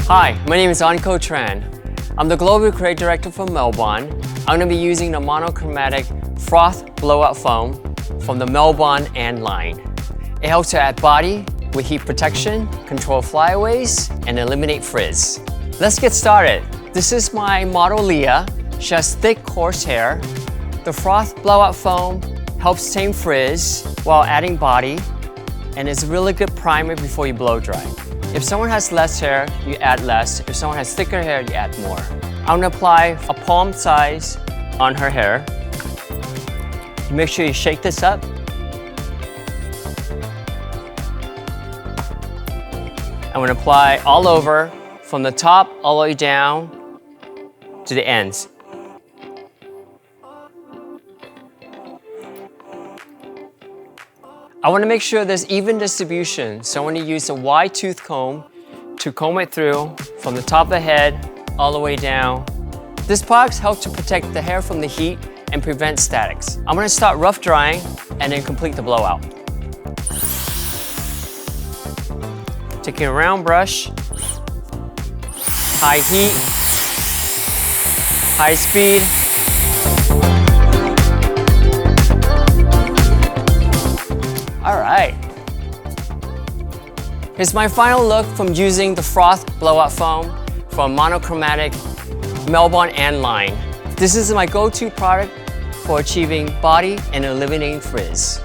Hi, my name is Anko Tran. I'm the Global Creative Director for Melbourne. I'm going to be using the monochromatic Froth blowout foam from the Melbourne and line. It helps to add body with heat protection, control flyaways, and eliminate frizz. Let's get started. This is my model Leah. She has thick, coarse hair. The Froth blowout foam helps tame frizz while adding body, and it's a really good primer before you blow dry. If someone has less hair, you add less. If someone has thicker hair, you add more. I'm gonna apply a palm size on her hair. Make sure you shake this up. I'm gonna apply all over, from the top all the way down to the ends. I want to make sure there's even distribution, so I want to use a wide tooth comb to comb it through from the top of the head all the way down. This product helps to protect the hair from the heat and prevent statics. I'm going to start rough drying and then complete the blowout. Taking a round brush, high heat, high speed. All right. Here's my final look from using the Froth blowout foam from monochromatic Melbourne and line. This is my go-to product for achieving body and eliminating frizz.